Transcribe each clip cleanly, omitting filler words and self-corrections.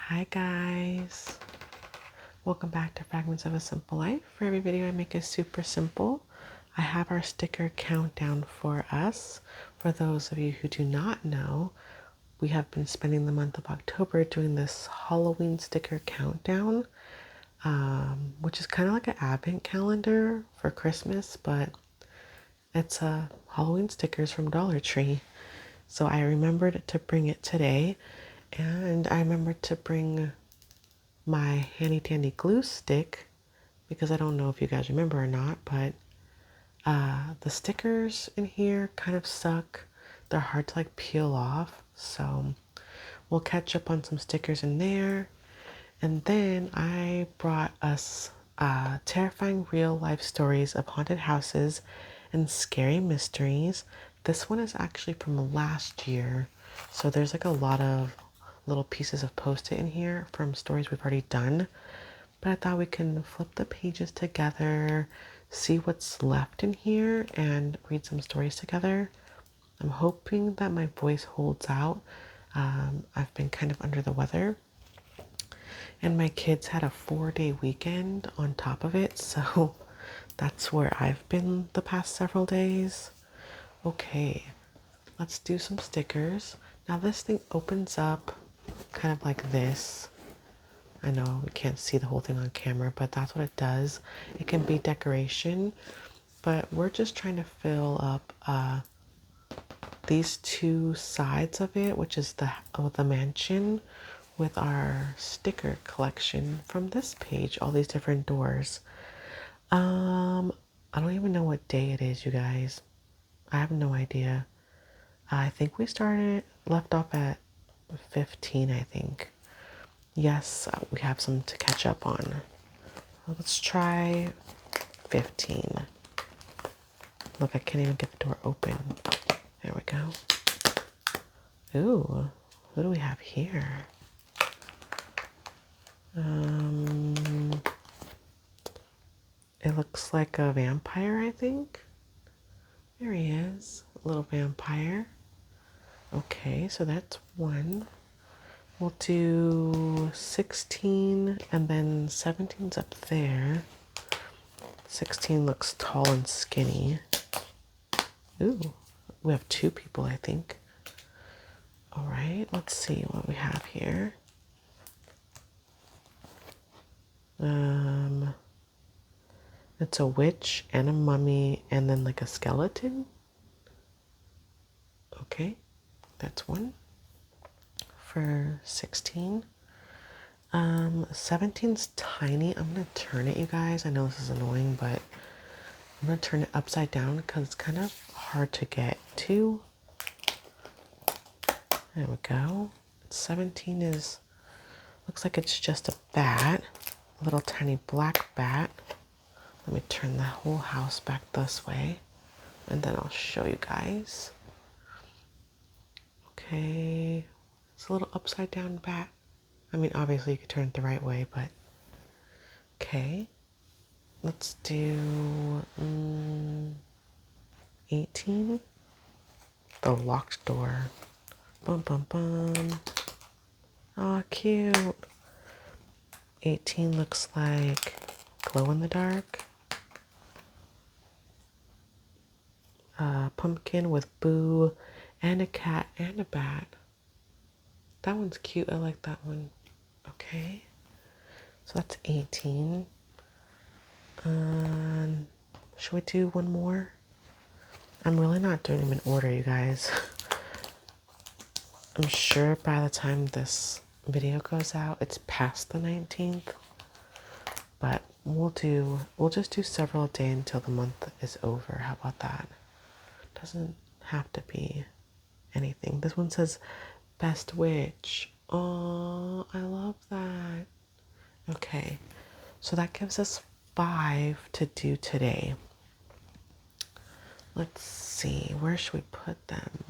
Hi guys, welcome back to Fragments of a Simple Life. For every video I make is super simple. I have our sticker countdown for us. For those of you who do not know, we have been spending the month of October doing this Halloween sticker countdown, which is kind of like an advent calendar for Christmas, but it's Halloween stickers from Dollar Tree. So I remembered to bring it today, and I remembered to bring my handy dandy glue stick because I don't know if you guys remember or not, but the stickers in here kind of suck. They're hard to like peel off, so we'll catch up on some stickers in there. And then I brought us terrifying real life stories of haunted houses and scary mysteries. This one is actually from last year, so there's like a lot of little pieces of post-it in here from stories we've already done. But I thought we can flip the pages together, see what's left in here, and read some stories together. I'm hoping that my voice holds out. I've been kind of under the weather, and my kids had a 4-day weekend on top of it, so that's where I've been the past several days. Okay, let's do some stickers. Now this thing opens up kind of like this. I know we can't see the whole thing on camera, but that's what it does. It can be decoration, but we're just trying to fill up these two sides of it, which is the mansion, with our sticker collection from this page, all these different doors. I don't even know what day it is, you guys. I have no idea. I think we left off at 15, I think. Yes, we have some to catch up on. Let's try 15. Look, I can't even get the door open. There we go. Ooh, what do we have here? It looks like a vampire, I think. There he is, a little vampire. Okay, so that's one. We'll do 16 and then 17's up there. 16 looks tall and skinny. Ooh, we have two people, I think. All right, let's see what we have here. It's a witch and a mummy and then like a skeleton. Okay, that's one for 16. 17's tiny. I'm gonna turn it, you guys. I know this is annoying, but I'm gonna turn it upside down because it's kind of hard to get to. There we go. 17 looks like it's just a bat, a little tiny black bat. Let me turn the whole house back this way, and then I'll show you guys. Okay, it's a little upside down bat. I mean, obviously you could turn it the right way, but okay. Let's do 18. The locked door. Bum bum bum. Aw, cute. 18 looks like glow in the dark. Pumpkin with Boo and a cat and a bat. That one's cute. I like that one. Okay. So that's 18. Should we do one more? I'm really not doing them in order, you guys. I'm sure by the time this video goes out, it's past the 19th. But we'll just do several a day until the month is over. How about that? Doesn't have to be anything. This one says Best Witch. Oh, I love that. Okay, so that gives us 5 to do today. Let's see, where should we put them?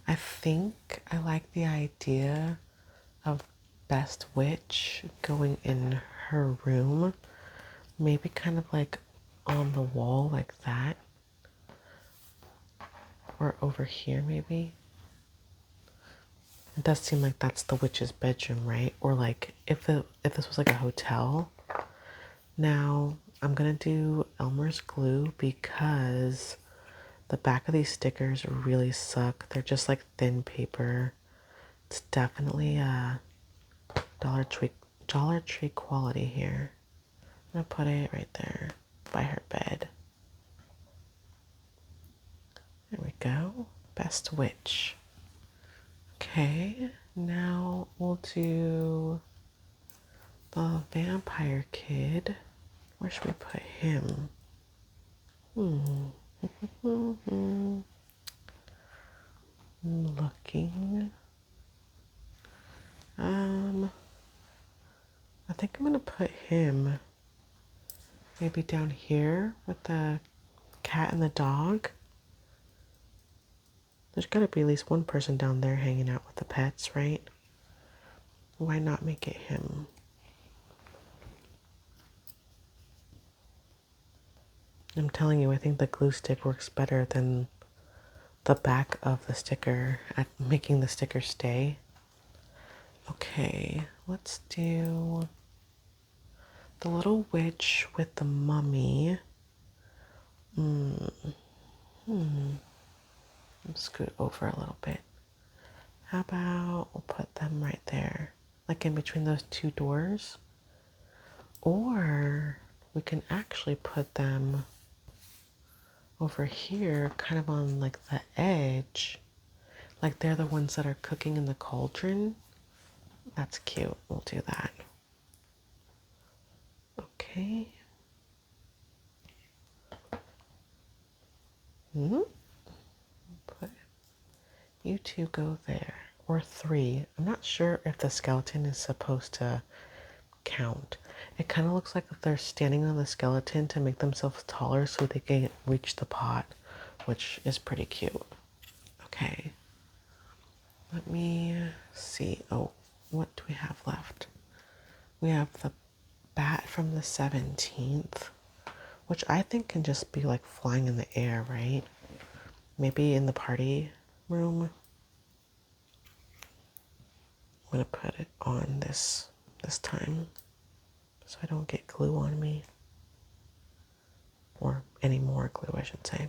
I think I like the idea of Best Witch going in her room. Maybe kind of like on the wall like that. Or over here maybe. It does seem like that's the witch's bedroom, right? Or like if this was like a hotel. Now I'm gonna do Elmer's glue because the back of these stickers really suck. They're just like thin paper. It's definitely a Dollar Tree quality here. I'm gonna put it right there by her bed. There we go. Best witch. Okay, now we'll do the vampire kid. Where should we put him? Looking. I think I'm gonna put him maybe down here with the cat and the dog. There's gotta be at least one person down there hanging out with the pets, right? Why not make it him? I'm telling you, I think the glue stick works better than the back of the sticker at making the sticker stay. Okay, let's do the little witch with the mummy. Scoot over a little bit. How about we'll put them right there, like in between those two doors? Or we can actually put them over here, kind of on like the edge. Like they're the ones that are cooking in the cauldron. That's cute. We'll do that. Okay. Put you two go there. Or 3. I'm not sure if the skeleton is supposed to count. It kind of looks like if they're standing on the skeleton to make themselves taller so they can reach the pot, which is pretty cute. Okay. Let me see. Oh, what do we have left? We have the bat from the 17th, which I think can just be like flying in the air, right? Maybe in the party room. I'm gonna put it on this time so I don't get glue on me. Or any more glue, I should say.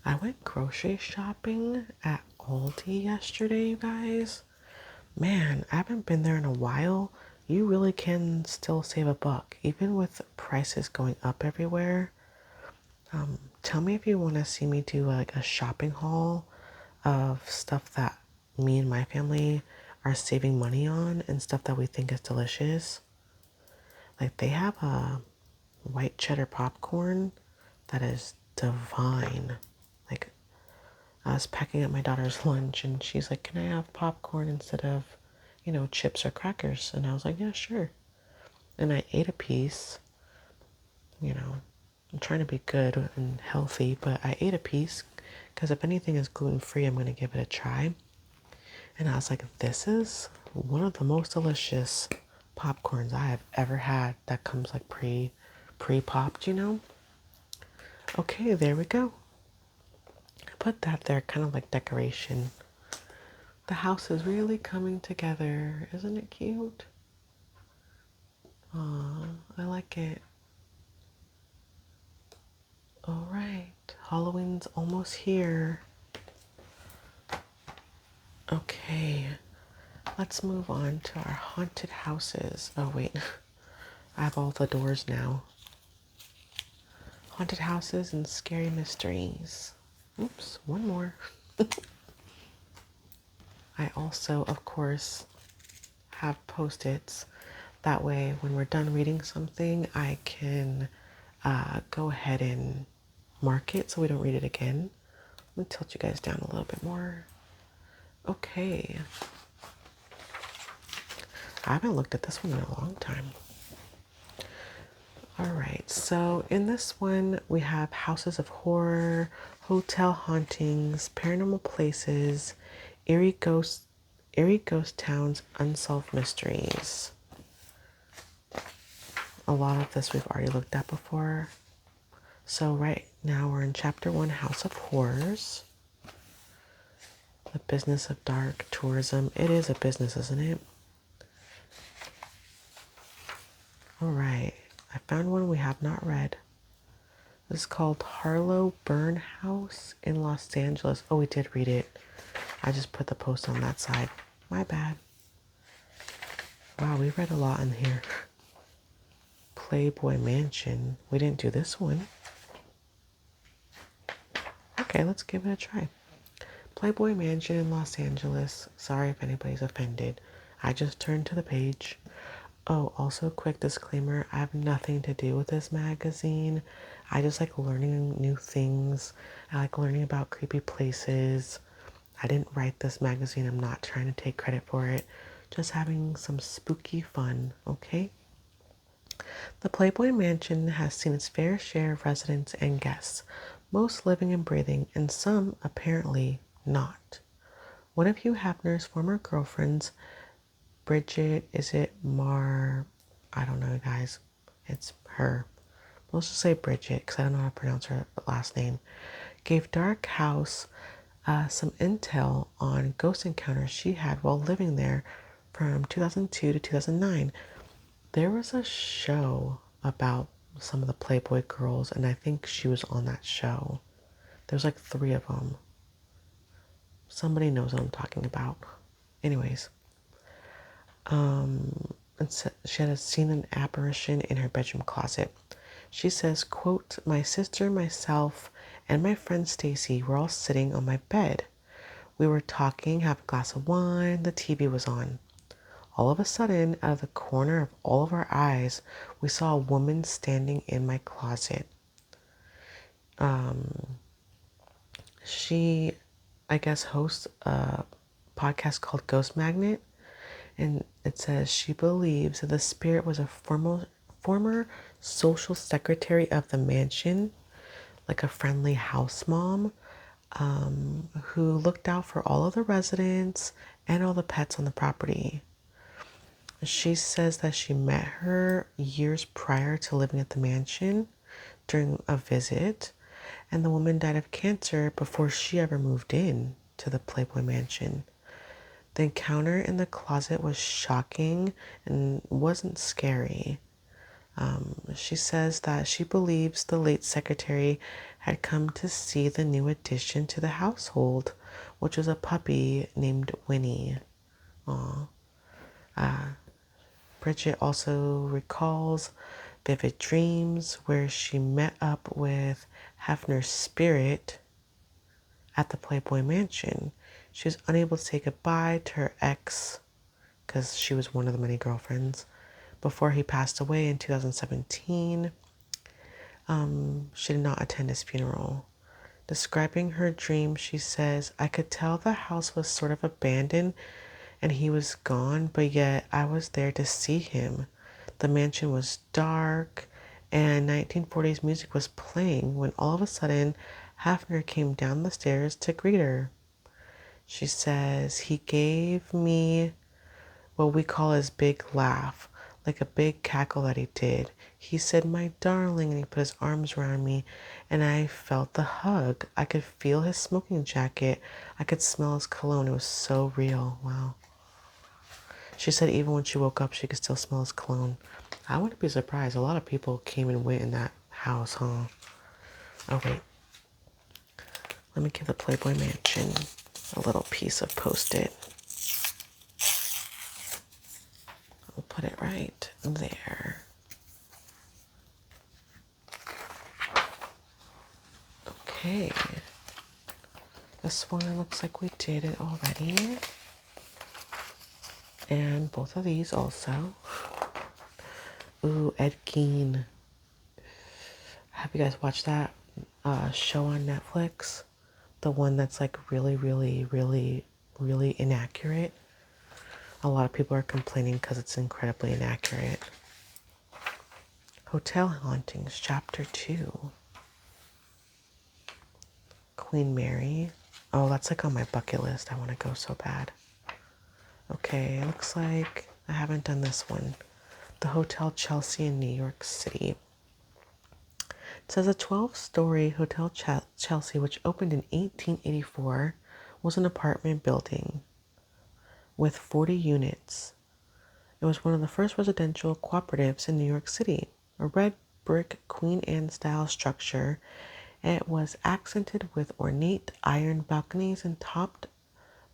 I went grocery shopping at Aldi yesterday, you guys. Man, I haven't been there in a while. You really can still save a buck, even with prices going up everywhere. Tell me if you want to see me do like a shopping haul of stuff that me and my family are saving money on and stuff that we think is delicious. Like they have a white cheddar popcorn that is divine. Like I was packing up my daughter's lunch and she's like, "Can I have popcorn instead of, chips or crackers?" And I was like, "Yeah, sure." And I ate a piece. I'm trying to be good and healthy, but I ate a piece because if anything is gluten-free, I'm going to give it a try. And I was like, this is one of the most delicious popcorns I have ever had that comes like pre-popped, Okay, there we go. I put that there kind of like decoration. The house is really coming together. Isn't it cute? Aw, I like it. All right, Halloween's almost here. Okay, let's move on to our haunted houses. Oh wait, I have all the doors now. Haunted houses and scary mysteries. Oops, one more. I also, of course, have post-its. That way, when we're done reading something, I can go ahead and mark it so we don't read it again. Let me tilt you guys down a little bit more. Okay. I haven't looked at this one in a long time. All right, so in this one, we have houses of horror, hotel hauntings, paranormal places, eerie ghost towns, unsolved mysteries. A lot of this we've already looked at before. So right now we're in chapter 1, House of Horrors. The business of dark tourism. It is a business, isn't it? All right. I found one we have not read. This is called Harlow Burn House in Los Angeles. Oh, we did read it. I just put the post on that side. My bad. Wow, we read a lot in here. Playboy Mansion. We didn't do this one. Okay, let's give it a try. Playboy Mansion in Los Angeles. Sorry if anybody's offended. I just turned to the page. Oh, also quick disclaimer. I have nothing to do with this magazine. I just like learning new things. I like learning about creepy places. I didn't write this magazine. I'm not trying to take credit for it. Just having some spooky fun, okay? The Playboy Mansion has seen its fair share of residents and guests, most living and breathing, and some apparently not. One of Hugh Hefner's former girlfriends, Bridget, I don't know, guys. It's her. Let's just say Bridget, because I don't know how to pronounce her last name, gave Dark House some intel on ghost encounters she had while living there from 2002 to 2009. There was a show about some of the Playboy girls, and I think she was on that show. There's like 3 of them. Somebody knows what I'm talking about. Anyways, she had seen an apparition in her bedroom closet. She says, quote, "My sister, myself, and my friend Stacy were all sitting on my bed. We were talking, have a glass of wine, the TV was on. All of a sudden, out of the corner of all of our eyes, we saw a woman standing in my closet." She, I guess, hosts a podcast called Ghost Magnet, and it says she believes that the spirit was a former social secretary of the mansion, like a friendly house mom, who looked out for all of the residents and all the pets on the property. She says that she met her years prior to living at the mansion during a visit, and the woman died of cancer before she ever moved in to the Playboy Mansion. The encounter in the closet was shocking and wasn't scary. She says that she believes the late secretary had come to see the new addition to the household, which was a puppy named Winnie. Aww. Bridget also recalls vivid dreams where she met up with Hefner's spirit at the Playboy Mansion. She was unable to say goodbye to her ex, because she was one of the many girlfriends, before he passed away in 2017. She did not attend his funeral. Describing her dream, she says, "I could tell the house was sort of abandoned and he was gone, but yet I was there to see him. The mansion was dark and 1940s music was playing when all of a sudden Hafner came down the stairs to greet her." She says, "He gave me what we call his big laugh, like a big cackle that he did. He said, 'My darling,' and he put his arms around me, and I felt the hug. I could feel his smoking jacket. I could smell his cologne. It was so real." Wow. She said even when she woke up, she could still smell his cologne. I wouldn't be surprised. A lot of people came and went in that house, huh? Oh, wait. Let me give the Playboy Mansion a little piece of Post-it. We'll put it right there. Okay. This one looks like we did it already. And both of these also. Ooh, Ed Gein. Have you guys watched that show on Netflix? The one that's like really, really, really, really inaccurate. A lot of people are complaining because it's incredibly inaccurate. Hotel Hauntings, Chapter 2. Queen Mary. Oh, that's like on my bucket list. I want to go so bad. Okay, it looks like I haven't done this one. The Hotel Chelsea in New York City. It says a 12-story Hotel Chelsea, which opened in 1884, was an apartment building with 40 units. It was one of the first residential cooperatives in New York City, a red brick Queen Anne style structure. It was accented with ornate iron balconies and topped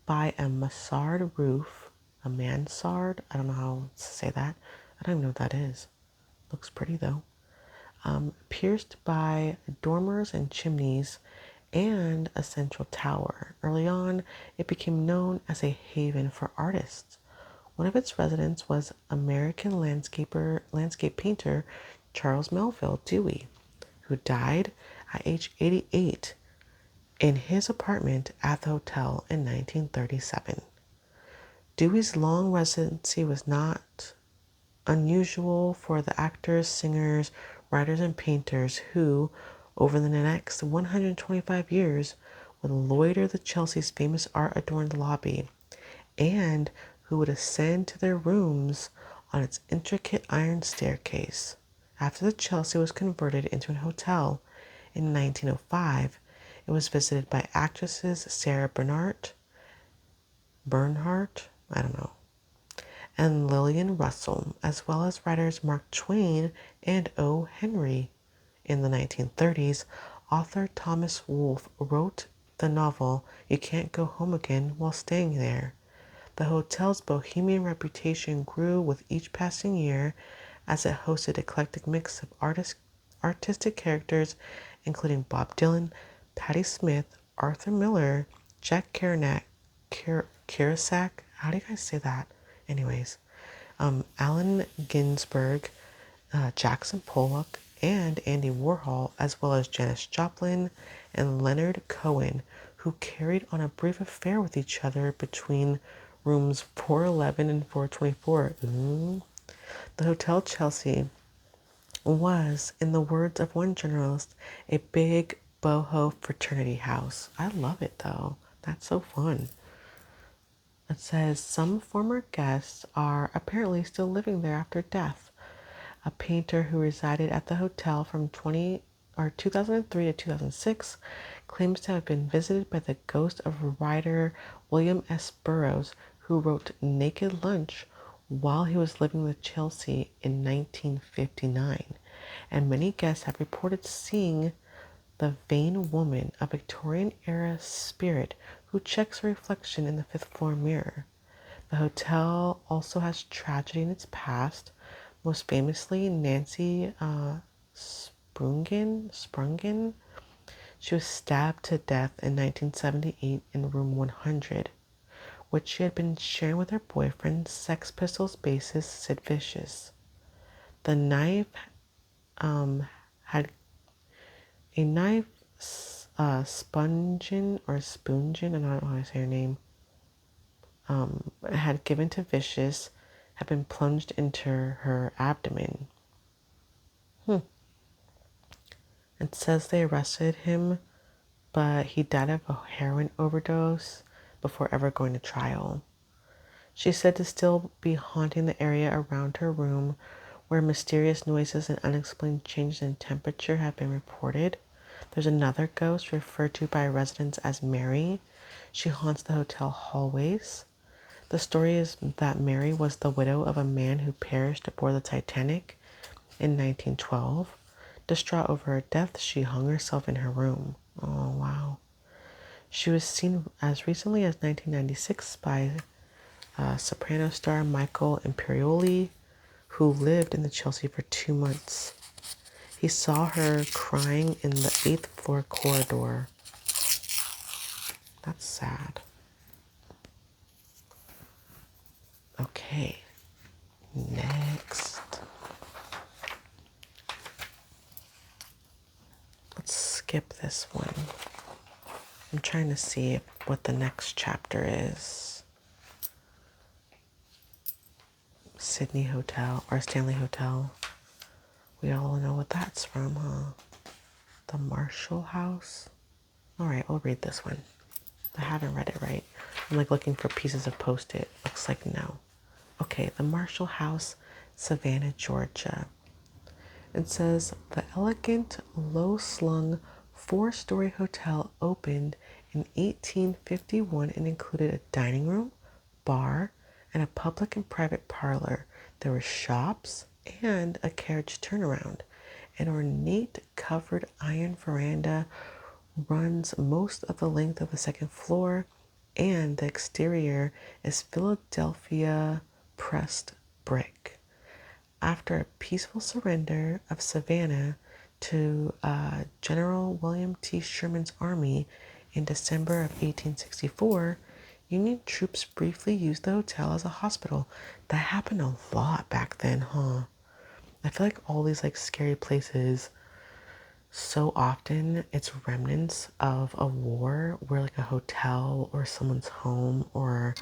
by a mansard roof. A mansard? I don't know how to say that. I don't even know what that is. Looks pretty though. Pierced by dormers and chimneys and a central tower. Early on, it became known as a haven for artists. One of its residents was American landscape painter Charles Melville Dewey, who died at age 88 in his apartment at the hotel in 1937. Dewey's long residency was not unusual for the actors, singers, writers, and painters who, over the next 125 years, would loiter the Chelsea's famous art-adorned lobby, and who would ascend to their rooms on its intricate iron staircase. After the Chelsea was converted into an hotel in 1905, it was visited by actresses Sarah Bernhardt, I don't know, and Lillian Russell, as well as writers Mark Twain and O. Henry. In the 1930s, author Thomas Wolfe wrote the novel You Can't Go Home Again while staying there. The hotel's bohemian reputation grew with each passing year as it hosted an eclectic mix of artistic characters, including Bob Dylan, Patti Smith, Arthur Miller, Jack Kerouac, how do you guys say that? Anyways, Allen Ginsberg, Jackson Pollock, and Andy Warhol, as well as Janis Joplin and Leonard Cohen, who carried on a brief affair with each other between rooms 411 and 424. The Hotel Chelsea was, in the words of one journalist, a big boho fraternity house. I love it though. That's so fun. It says some former guests are apparently still living there after death. A painter who resided at the hotel from 2003 to 2006 claims to have been visited by the ghost of writer William S. Burroughs, who wrote Naked Lunch while he was living with Chelsea in 1959. And many guests have reported seeing the vain woman, a Victorian-era spirit who checks her reflection in the fifth floor mirror. The hotel also has tragedy in its past, most famously Nancy Sprungen. She was stabbed to death in 1978 in room 100, which she had been sharing with her boyfriend, Sex Pistols bassist Sid Vicious. The knife had a knife Spungen, I don't know how to say her name, had given to Vicious, had been plunged into her abdomen. It says they arrested him, but he died of a heroin overdose before ever going to trial. She's said to still be haunting the area around her room, where mysterious noises and unexplained changes in temperature have been reported. There's another ghost referred to by residents as Mary. She haunts the hotel hallways. The story is that Mary was the widow of a man who perished aboard the Titanic in 1912. Distraught over her death, she hung herself in her room. Oh, wow. She was seen as recently as 1996 by soprano star Michael Imperioli, who lived in the Chelsea for 2 months. He saw her crying in the 8th floor corridor. That's sad. Okay, next. Let's skip this one. I'm trying to see what the next chapter is. Sydney Hotel or Stanley Hotel. We all know what that's from, huh? The Marshall House. All right, we'll read this one. I haven't read it right. I'm like looking for pieces of post-it. Looks like no. Okay, the Marshall House, Savannah, Georgia. It says the elegant, low-slung, 4-story hotel opened In 1851, it included a dining room, bar, and a public and private parlor. There were shops and a carriage turnaround. An ornate covered iron veranda runs most of the length of the second floor, and the exterior is Philadelphia pressed brick. After a peaceful surrender of Savannah to General William T. Sherman's army in December of 1864, Union troops briefly used the hotel as a hospital. That happened a lot back then, huh? I feel like all these like scary places, so often it's remnants of a war where like a hotel or someone's home or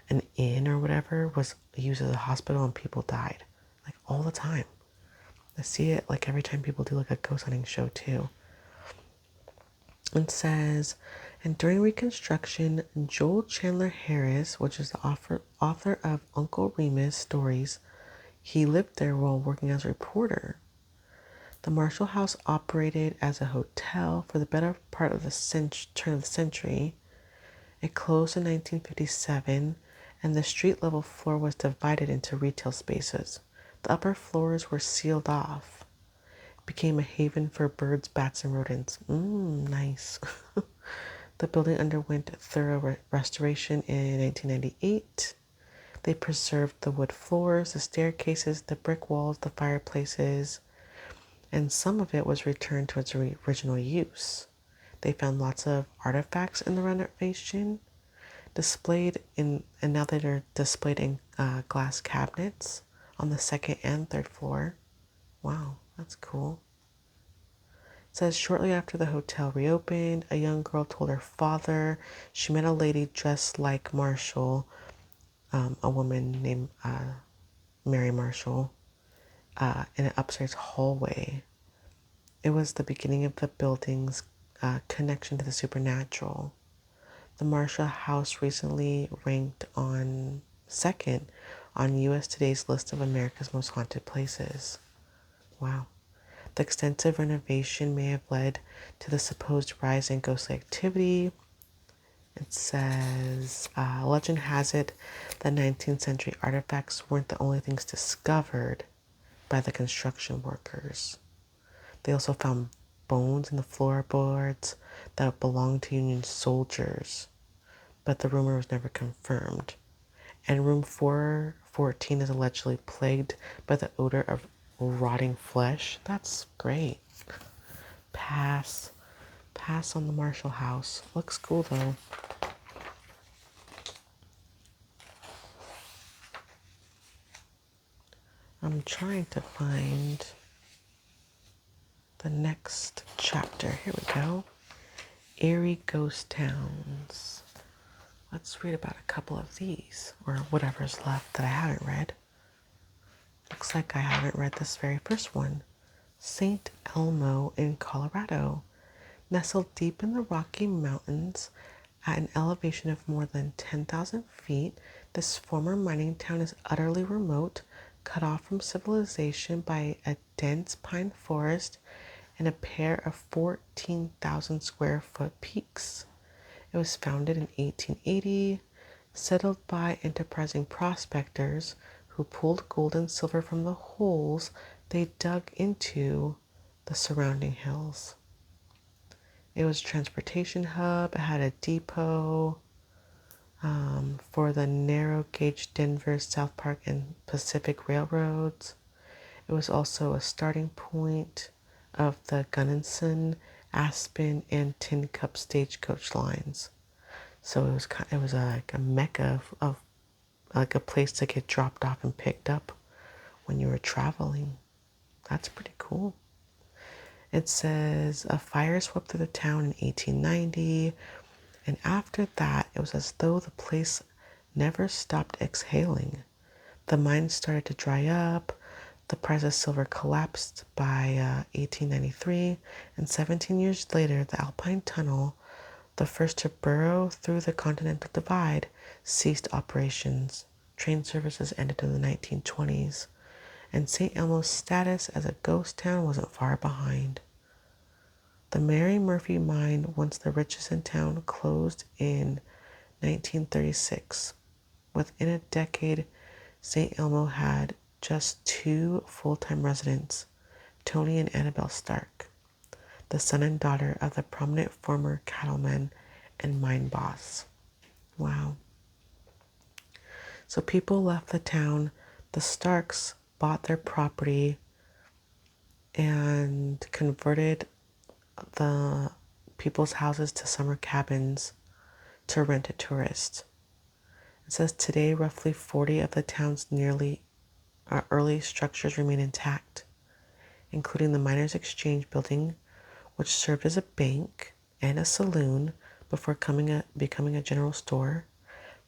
an inn or whatever was used as a hospital and people died. Like all the time. I see it like every time people do like a ghost hunting show too. It says, and during Reconstruction, Joel Chandler Harris, which is the author of Uncle Remus stories, he lived there while working as a reporter. The Marshall House operated as a hotel for the better part of the turn of the century. It closed in 1957, and the street level floor was divided into retail spaces. The upper floors were sealed off. It became a haven for birds, bats, and rodents. Nice. The building underwent thorough restoration in 1998. They preserved the wood floors, the staircases, the brick walls, the fireplaces, and some of it was returned to its original use. They found lots of artifacts in the renovation, and now that are displayed in glass cabinets on the second and third floor. Wow, that's cool. It says shortly after the hotel reopened, a young girl told her father she met a lady dressed like Marshall, a woman named Mary Marshall, in an upstairs hallway. It was the beginning of the building's connection to the supernatural. The Marshall House recently ranked on second on US Today's list of America's most haunted places. Wow. The extensive renovation may have led to the supposed rise in ghostly activity. It says, legend has it that 19th century artifacts weren't the only things discovered by the construction workers. They also found bones in the floorboards that belonged to Union soldiers, but the rumor was never confirmed. And room 414 is allegedly plagued by the odor of rotting flesh. That's great. Pass on the Marshall House. Looks cool though. I'm trying to find the next chapter. Here we go. Eerie ghost towns. Let's read about a couple of these, or whatever's left that I haven't read. Looks like I haven't read this very first one. St. Elmo in Colorado. Nestled deep in the Rocky Mountains at an elevation of more than 10,000 feet, this former mining town is utterly remote, cut off from civilization by a dense pine forest and a pair of 14,000 square foot peaks. It was founded in 1880, settled by enterprising prospectors who pulled gold and silver from the holes they dug into the surrounding hills. It was a transportation hub. It had a depot for the narrow gauge Denver, South Park, and Pacific railroads. It was also a starting point of the Gunnison, Aspen, and Tin Cup stagecoach lines. So it was like a mecca of like a place to get dropped off and picked up when you were traveling. That's pretty cool. It says a fire swept through the town in 1890, and after that, it was as though the place never stopped exhaling. The mines started to dry up, the price of silver collapsed by 1893, and 17 years later, the Alpine Tunnel, the first to burrow through the Continental Divide, ceased operations. Train services ended in the 1920s, and St. Elmo's status as a ghost town wasn't far behind. The Mary Murphy mine, once the richest in town, closed in 1936. Within a decade, St. Elmo had just 2 full-time residents, Tony and Annabelle Stark, the son and daughter of the prominent former cattleman and mine boss. Wow. So people left the town. The Starks bought their property and converted the people's houses to summer cabins to rent to tourists. It says today roughly 40 of the town's early structures remain intact, including the Miners Exchange building, which served as a bank and a saloon before becoming a general store,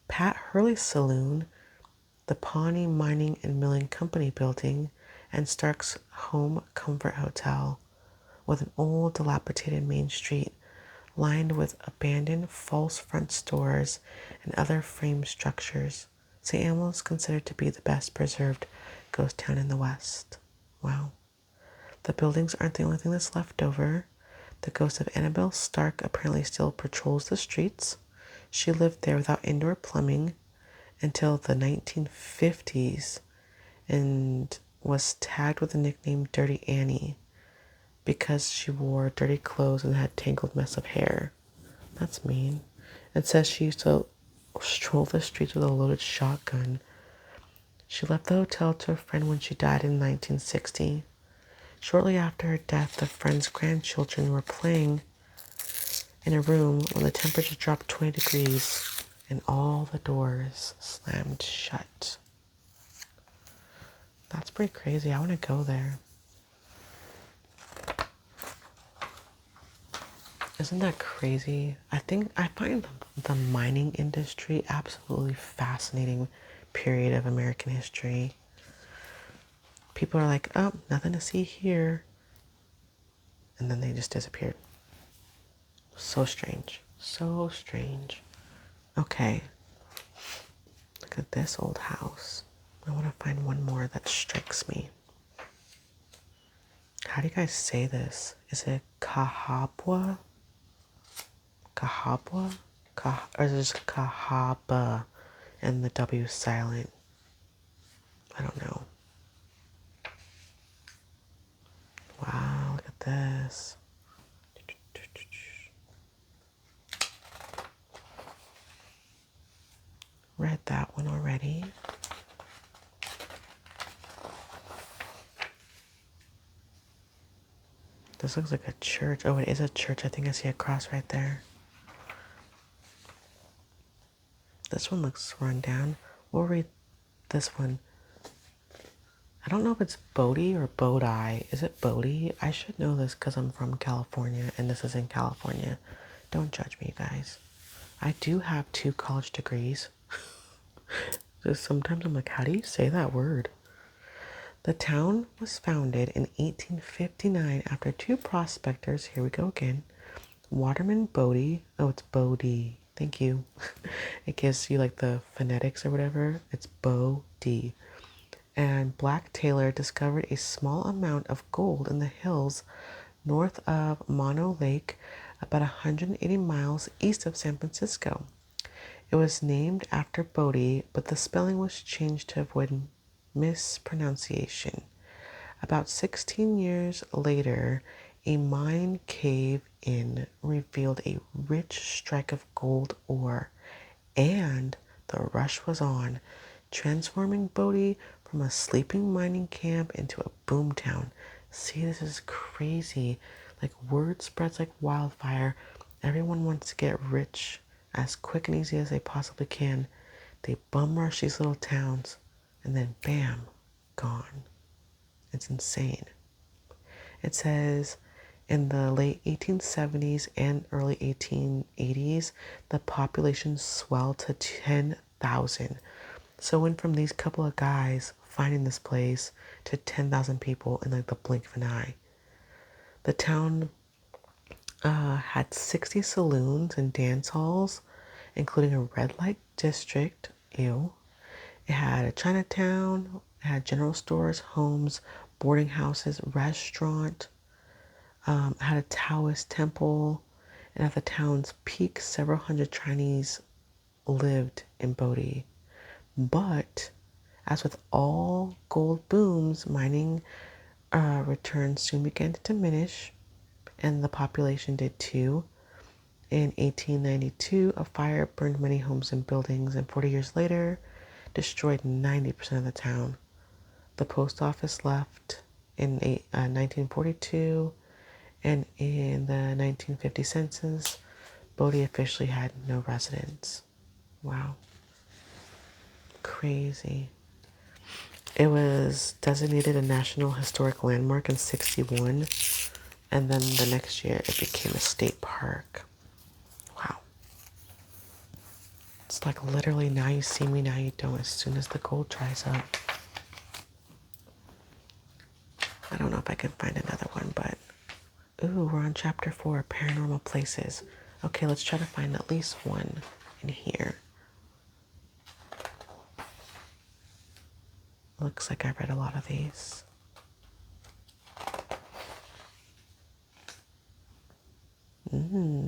Pat Hurley's saloon, the Pawnee Mining and Milling Company building, and Stark's Home Comfort Hotel, with an old dilapidated main street lined with abandoned false front stores and other frame structures. St. Elmo is considered to be the best preserved ghost town in the West. Wow. The buildings aren't the only thing that's left over. The ghost of Annabelle Stark apparently still patrols the streets. She lived there without indoor plumbing until the 1950s and was tagged with the nickname Dirty Annie because she wore dirty clothes and had tangled mess of hair. That's mean. It says she used to stroll the streets with a loaded shotgun. She left the hotel to a friend when she died in 1960. Shortly after her death, the friend's grandchildren were playing in a room when the temperature dropped 20 degrees and all the doors slammed shut. That's pretty crazy. I want to go there. Isn't that crazy? I find the mining industry absolutely fascinating period of American history. People are like, oh, nothing to see here. And then they just disappeared. So strange. So strange. Okay. Look at this old house. I want to find one more that strikes me. How do you guys say this? Is it Cahabwa? Cahabwa? Or is it just Cahaba and the W silent? I don't know. Wow, look at this. Read that one already. This looks like a church. Oh, it is a church. I think I see a cross right there. This one looks run down. We'll read this one. I don't know if it's Bodie or Bodie. Is it Bodie? I should know this because I'm from California and this is in California. Don't judge me, guys. I do have 2 college degrees. Just sometimes I'm like, how do you say that word? The town was founded in 1859 after 2 prospectors, here we go again, Waterman Bodie, oh, it's Bodie, thank you. It gives you like the phonetics or whatever, it's Bodie. And Black Taylor discovered a small amount of gold in the hills north of Mono Lake, about 180 miles east of San Francisco. It was named after Bodie, but the spelling was changed to avoid mispronunciation. About 16 years later, a mine cave-in revealed a rich strike of gold ore, and the rush was on, transforming Bodie from a sleeping mining camp into a boomtown. See, this is crazy. Like, word spreads like wildfire. Everyone wants to get rich as quick and easy as they possibly can. They bum rush these little towns, and then bam, gone. It's insane. It says in the late 1870s and early 1880s, the population swelled to 10,000. So it went from these couple of guys finding this place to 10,000 people in like the blink of an eye. The town had 60 saloons and dance halls, including a red light district. Ew. It had a Chinatown, it had general stores, homes, boarding houses, restaurant, Had a Taoist temple, and at the town's peak, several hundred Chinese lived in Bodhi. But as with all gold booms, mining returns soon began to diminish, and the population did too. In 1892, a fire burned many homes and buildings, and 40 years later, destroyed 90% of the town. The post office left in 1942, and in the 1950 census, Bodie officially had no residents. Wow. Crazy. It was designated a National Historic Landmark in 61, and then the next year it became a state park. Wow. It's like literally now you see me, now you don't, as soon as the gold dries up. I don't know if I can find another one, but ooh, we're on chapter 4, paranormal places. Okay, let's try to find at least one in here. Looks like I read a lot of these.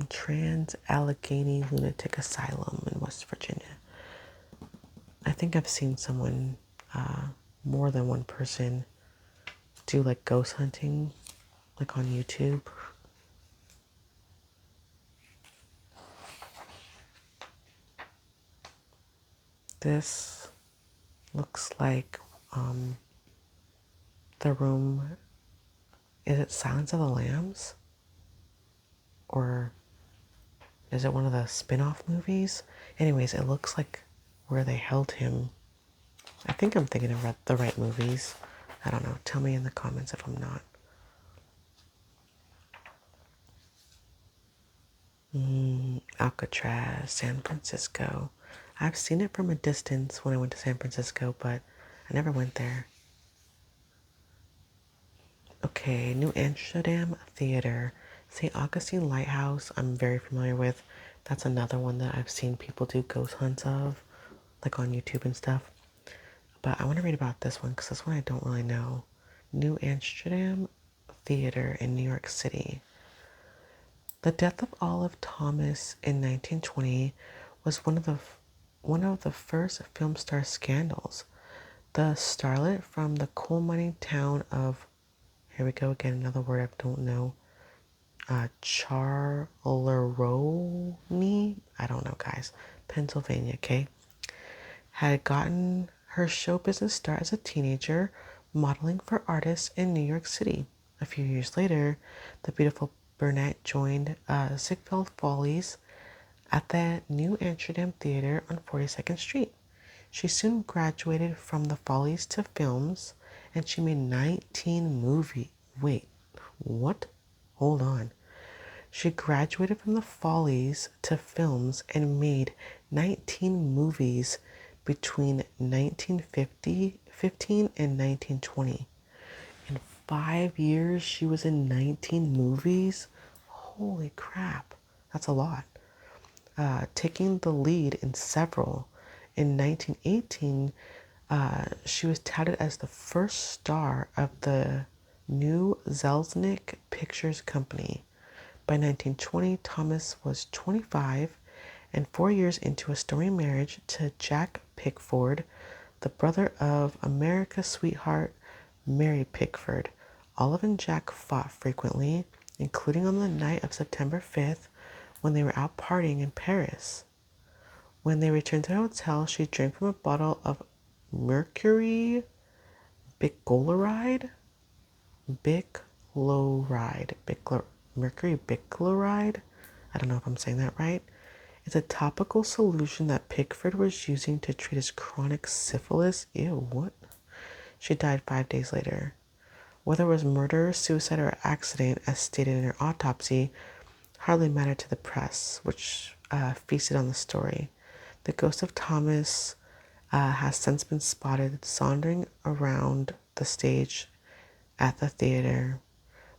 Trans-Allegheny Lunatic Asylum in West Virginia. I think I've seen someone, more than one person, do like ghost hunting, like on YouTube. This looks like the room. Is it Silence of the Lambs? Or is it one of the spin-off movies? Anyways, it looks like where they held him. I think I'm thinking of the right movies. I don't know. Tell me in the comments if I'm not. Alcatraz, San Francisco. I've seen it from a distance when I went to San Francisco, but I never went there. Okay, New Amsterdam Theater. St. Augustine Lighthouse, I'm very familiar with. That's another one that I've seen people do ghost hunts of, like on YouTube and stuff. But I want to read about this one because this one I don't really know. New Amsterdam Theater in New York City. The death of Olive Thomas in 1920 was one of the first film star scandals. The starlet from the coal mining town of, here we go again, another word I don't know, Charleroi, I don't know, guys, Pennsylvania, okay, had gotten her show business start as a teenager modeling for artists in New York City. A few years later, the beautiful Burnett joined Ziegfeld Follies at the New Amsterdam Theater on 42nd Street. She soon graduated from the Follies to films, and she made 19 movies. Wait, what? Hold on. She graduated from the Follies to films and made 19 movies between 1915 and 1920. In 5 years, she was in 19 movies. Holy crap, that's a lot. Taking the lead in several. In 1918, she was touted as the first star of the new Selznick Pictures Company. By 1920, Thomas was 25 and 4 years into a stormy marriage to Jack Pickford, the brother of America's sweetheart Mary Pickford. Olive and Jack fought frequently, including on the night of September 5th when they were out partying in Paris. When they returned to the hotel, she drank from a bottle of mercury bichloride. Mercury bichloride. I don't know if I'm saying that right. It's a topical solution that Pickford was using to treat his chronic syphilis. Ew, what? She died 5 days later. Whether it was murder, suicide, or accident, as stated in her autopsy, hardly mattered to the press, which feasted on the story. The ghost of Thomas has since been spotted sauntering around the stage at the theater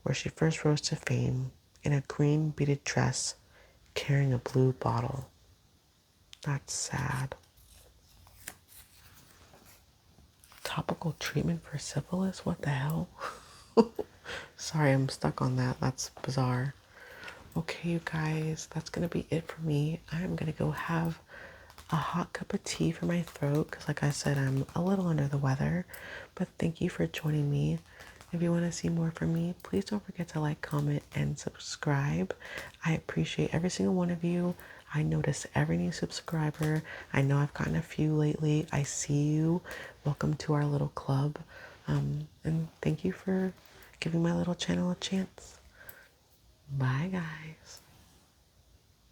where she first rose to fame in a green beaded dress carrying a blue bottle. That's sad. Topical treatment for syphilis? What the hell? Sorry, I'm stuck on that. That's bizarre. Okay, you guys, that's gonna be it for me. I'm gonna go have a hot cup of tea for my throat because, like I said, I'm a little under the weather. But thank you for joining me. If you want to see more from me, please don't forget to like, comment, and subscribe. I appreciate every single one of you. I notice every new subscriber. I know I've gotten a few lately. I see you. Welcome to our little club. And thank you for giving my little channel a chance. Bye, guys.